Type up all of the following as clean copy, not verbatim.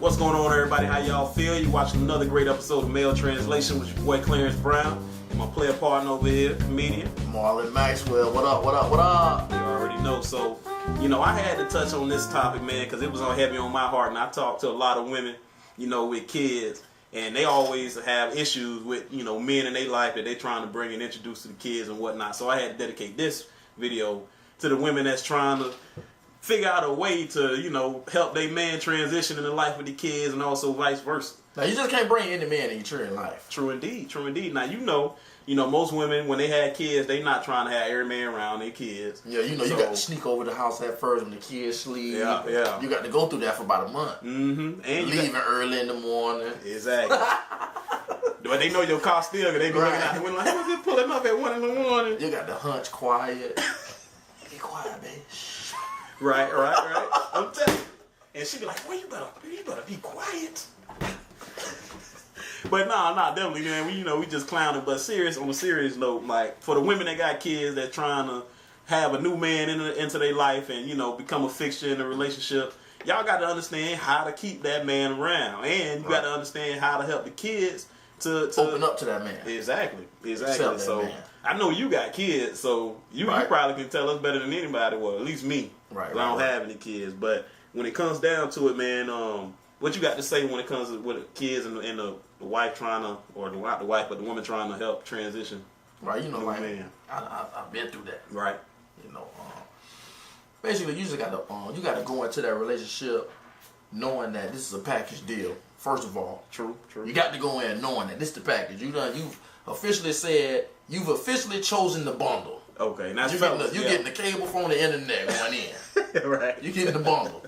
What's going on, everybody? How y'all feel? You watching another great episode of Male Translation with your boy Clarence Brown and my player partner over here, comedian Marlon Maxwell. What up? What up? What up? You already know. So, I had to touch on this topic, man, because it was heavy on my heart, and I talked to a lot of women, with kids, and they always have issues with, men in their life that they're trying to bring and introduce to the kids and whatnot. So I had to dedicate this video to the women that's trying to figure out a way to, help their man transition in the life of the kids and also vice versa. Now, you just can't bring any man in your children's life. True indeed, true indeed. Now, most women, when they had kids, they not trying to have every man around their kids. Yeah, you got to sneak over the house at first when the kids sleep. Yeah. You got to go through that for about a month. Mm-hmm. And leaving early in the morning. Exactly. But they know your car still, because they be looking out the window like, who's it pulling up at 1 in the morning? You got to hunch quiet. Be quiet, baby. Right. I'm telling you. And she be like, well, you better be quiet. But nah, definitely, man. We just clowning. But on a serious note, like, for the women that got kids that trying to have a new man into their life and, become a fixture in a relationship, y'all got to understand how to keep that man around. And you got to understand how to help the kids to open up to that man. Exactly. So, man. I know you got kids, so you probably can tell us better than anybody. Well, at least me. Right. I don't have any kids. But when it comes down to it, man, what you got to say when it comes to with the kids and the wife trying to, or not the wife, but the woman trying to help transition? Right, man. I've been through that. Right. Basically, you just got to go into that relationship knowing that this is a package deal. First of all, true. You got to go in knowing that this is the package. You've officially said you've officially chosen the bundle. Okay, and that's you're getting the cable phone, the internet going in. Right. You're getting the bundle,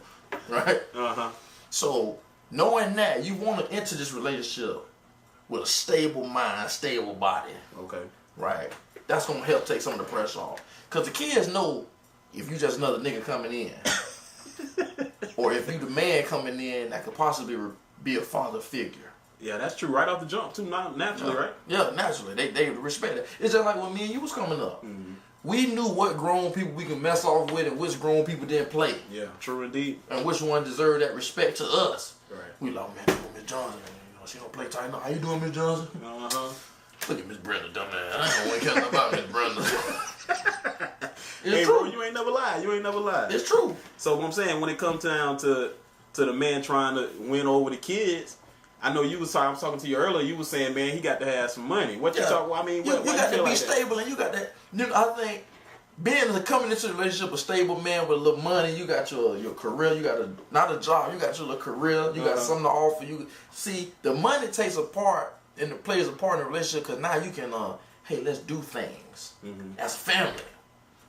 right? So knowing that, you want to enter this relationship with a stable mind, stable body. Okay. Right. That's gonna help take some of the pressure off. Cause the kids know if you just another nigga coming in, or if you the man coming in that could possibly be a father figure. Yeah, that's true. Right off the jump, too, naturally, right? Yeah, naturally. They respect it. It's just like when me and you was coming up. Mm-hmm. We knew what grown people we can mess off with and which grown people didn't play. Yeah, true indeed. And which one deserved that respect to us. Right. We like, man, Miss Johnson, she don't play tight enough. How you doing, Miss Johnson? Look at Miss Brenda, dumbass. I don't want to care nothing about Miss Brenda. It's true. Bro, you ain't never lied. It's true. So what I'm saying, when it comes down to the man trying to win over the kids, I know I was talking to you earlier. You were saying, man, he got to have some money. What you talk? I mean, you got to be stable, and you got that. I think coming into the relationship, a stable man with a little money. You got your career. You got not a job. You got your little career. You got something to offer. You see, the money plays a part in the relationship because now you can, hey, let's do things as a family.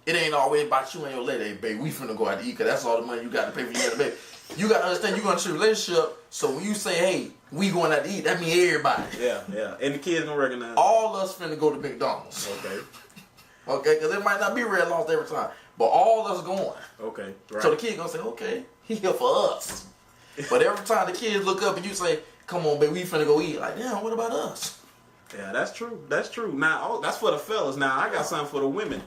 It ain't always about you and your lady, hey, babe. We finna go out to eat because that's all the money you got to pay for you and the baby. You got to understand, you're going to a relationship, so when you say, hey, we going out to eat, that means everybody. Yeah. And the kids don't recognize all us finna go to McDonald's. Okay. Okay, because it might not be red lost every time, but all us going. Okay, right. So the kid going to say, okay, he here for us. But every time the kids look up and you say, come on, baby, we finna go eat, like, damn, what about us? Yeah, that's true. Now, that's for the fellas. Now, I got something for the women.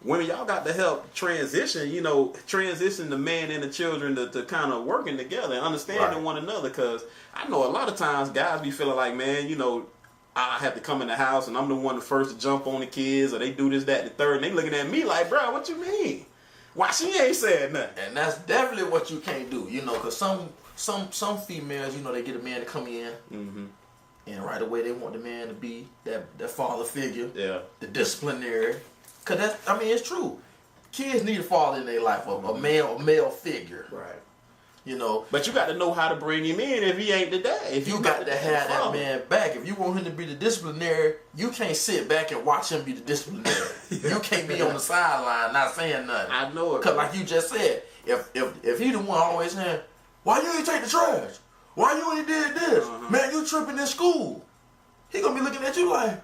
Women, y'all got to help transition the man and the children to kind of working together and understanding one another. Because I know a lot of times guys be feeling like, man, I have to come in the house and I'm the one the first to jump on the kids, or they do this, that, and the third, and they looking at me like, bro, what you mean? Why she ain't said nothing? And that's definitely what you can't do, because some females, they get a man to come in, and right away they want the man to be that father figure, the disciplinary. Cause it's true. Kids need a father in their life, a male figure. Right. But you got to know how to bring him in if he ain't the dad. If you got to have that man back. If you want him to be the disciplinary, you can't sit back and watch him be the disciplinary. You can't be on the sideline not saying nothing. I know it. Cause like you just said, if he the one always saying, why you ain't take the trash? Why you ain't did this? Man, you tripping in school. He gonna be looking at you like,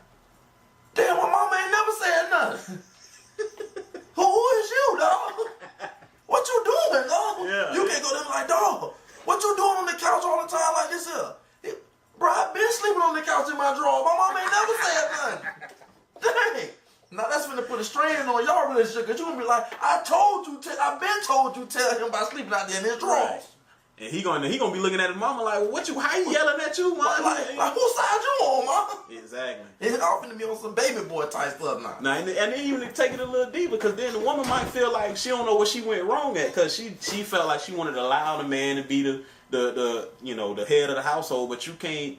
damn, my mama ain't never said nothing. Who is you, dog? What you doing, dog? Yeah. You can't go there like, dog, what you doing on the couch all the time like this here? Bro, I been sleeping on the couch in my drawer. My mama ain't never said nothing. Dang. Now that's gonna put a strain on y'all relationship, because you gonna be like, I've been told you tell him about sleeping out there in his drawers. And he gonna be looking at his mama like, well, how he yelling at you, man? Like whose side you on, man? Exactly. It's often to be on some baby boy type stuff now. Now, and then even take it a little deeper, because then the woman might feel like she don't know what she went wrong at, because she felt like she wanted to allow the man to be the head of the household, but you can't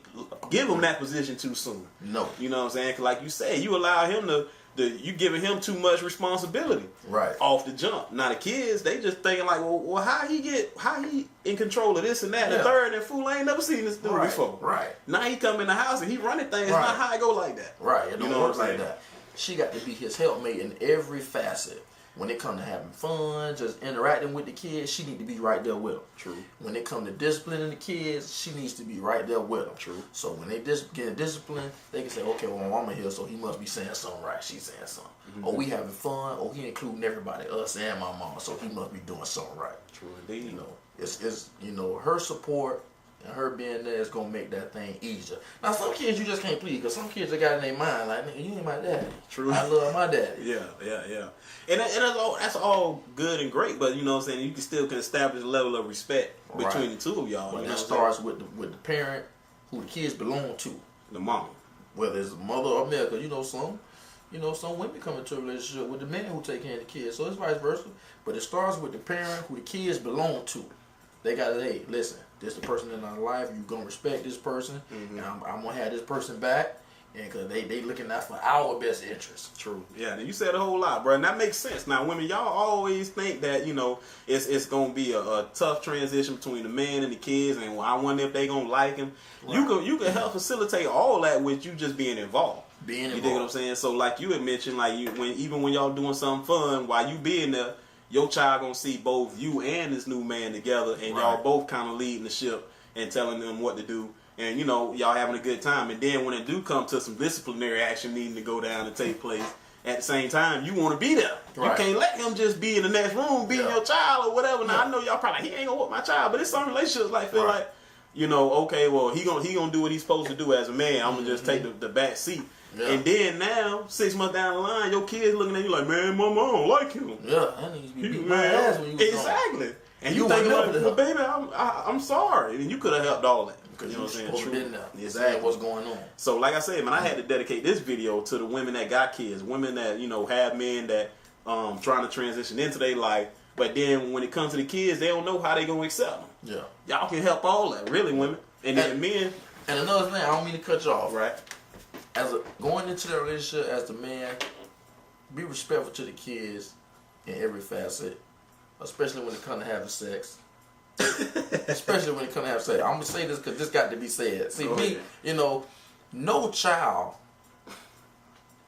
give him that position too soon. No. You know what I'm saying? 'Cause like you said, you allow him you giving him too much responsibility off the jump. Now the kids, they just thinking like, well, how he in control of this and that and the third, and fool, I ain't never seen this dude before. Right. Now he come in the house and he running things. It's not how it go like that. Right. It don't know work like that. She got to be his helpmate in every facet. When it come to having fun, just interacting with the kids, she need to be right there with them. True. When it come to disciplining the kids, she needs to be right there with them. True. So when they get disciplined, they can say, okay, well, mama here, so he must be saying something right. She's saying something. Mm-hmm. Or we having fun, or he including everybody, us and my mama, so he must be doing something right. True indeed. You know, it's her support and her being there is gonna make that thing easier. Now some kids you just can't please, because some kids they got in their mind like, nigga, you ain't my daddy. True. I love my daddy. Yeah. And that's all good and great, but you know what I'm saying, you can still establish a level of respect between the two of y'all. But you know it starts with the parent who the kids belong to. The mama. Whether it's a mother or male, because some women come into a relationship with the man who take care of the kids, so it's vice versa. But it starts with the parent who the kids belong to. They gotta, hey, listen, this is the person in our life. You gonna respect this person, and I'm gonna have this person back, and cause they looking out for our best interest. True. Yeah, and you said a whole lot, bro, and that makes sense. Now, women, y'all always think that it's gonna be a tough transition between the man and the kids, and I wonder if they gonna like him. Right. You can help facilitate all that with you just being involved. You dig what I'm saying? So, like you had mentioned, like even when y'all doing something fun, while you being there, your child gonna see both you and this new man together, and y'all both kind of leading the ship and telling them what to do, and y'all having a good time. And then when it do come to some disciplinary action needing to go down and take place, at the same time you want to be there. You can't let him just be in the next room beating your child or whatever. Now I know y'all probably he ain't gonna whoop my child, but it's some relationships like feel like okay, well he gonna do what he's supposed to do as a man. I'm gonna just take the back seat. Yeah. And then now, 6 months down the line, your kids looking at you like, man, mama, I don't like him. Yeah, I need to be beating my ass when you was exactly. Gone. And you thinking like, well, baby, I'm sorry. And you could have helped all that. Because you know what I'm saying? True. Exactly. What's going on. So, like I said, man, I had to dedicate this video to the women that got kids, women that have men that trying to transition into their life, but then when it comes to the kids, they don't know how they gonna accept them. Yeah, y'all can help all that, really, women, and then men. And another thing, I don't mean to cut you off. Right. Going into that relationship as the man, be respectful to the kids in every facet, especially when it comes to having sex. Especially when it comes to having sex. I'm gonna say this because this got to be said. See, no child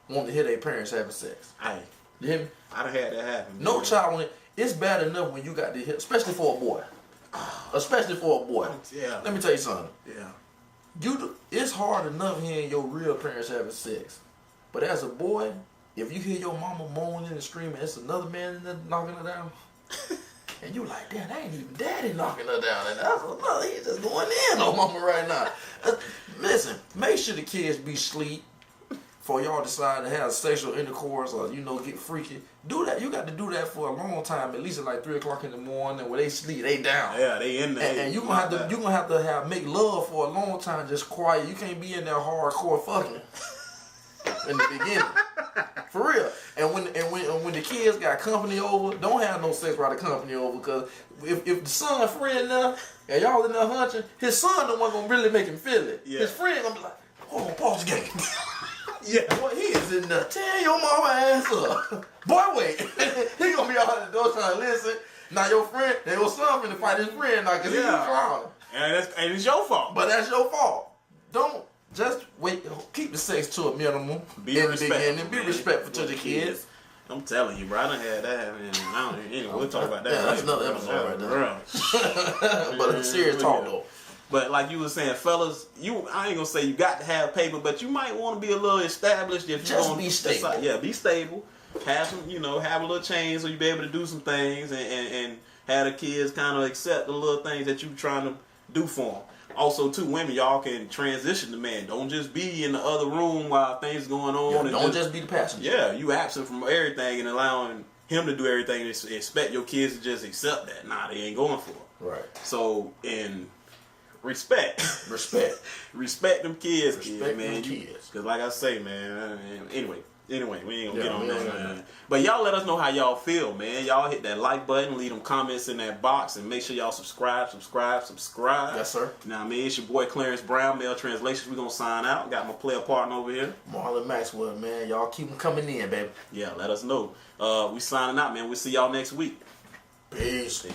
want to hear their parents having sex. Hey, you hear me? I done had that happen. No child want it. It's bad enough when you got to hear, especially for a boy. Especially for a boy. Yeah. Let me tell you something. Yeah. It's hard enough hearing your real parents having sex, but as a boy, if you hear your mama moaning and screaming, it's another man in there knocking her down, and you like, damn, that ain't even daddy knocking her down, and that's another, he's just going in on mama right now. Listen, make sure the kids be asleep before y'all decide to have sexual intercourse or get freaky. Do that. You got to do that for a long time, at least at like 3 o'clock in the morning, where they sleep, they down. Yeah, they in there. And you gonna have to make love for a long time, just quiet. You can't be in there hardcore fucking in the beginning, for real. And when the kids got company over, don't have no sex while the company over, because if the son friend now and y'all in there hunching, his son the one gonna really make him feel it. Yeah. His friend gonna be like, hold on, pause the game. Yeah, boy, he is in there. Tear your mama ass up. Boy, wait. He gonna be out at the door trying to listen. Now your son finna fight his friend now because he's clowning. And it's your fault. But that's your fault. Don't just wait. Keep the sex to a minimum. Be respectful to the kids. I'm telling you, bro. I done had that happen. Anyway, we'll talk about that. Yeah, that's another episode right there. But serious talk though. But like you were saying, fellas, I ain't gonna say you got to have paper, but you might want to be a little established if you just be stable. Be stable. Have some, have a little change so you be able to do some things and have the kids kind of accept the little things that you trying to do for them. Also, too, women, y'all can transition the man. Don't just be in the other room while things going on. Yeah, don't just be the passenger. Yeah, you absent from everything and allowing him to do everything and expect your kids to just accept that. Nah, they ain't going for it. Right. So, and respect. Respect them kids, man. Because like I say, man, anyway, we ain't gonna get on that, man. But y'all let us know how y'all feel, man. Y'all hit that like button, leave them comments in that box, and make sure y'all subscribe. Yes, sir. Now, man, it's your boy Clarence Brown, Male Translations. We're gonna sign out. Got my player partner over here, Marlon Maxwell, man. Y'all keep them coming in, baby. Yeah, let us know. We signing out, man. We'll see y'all next week. Peace.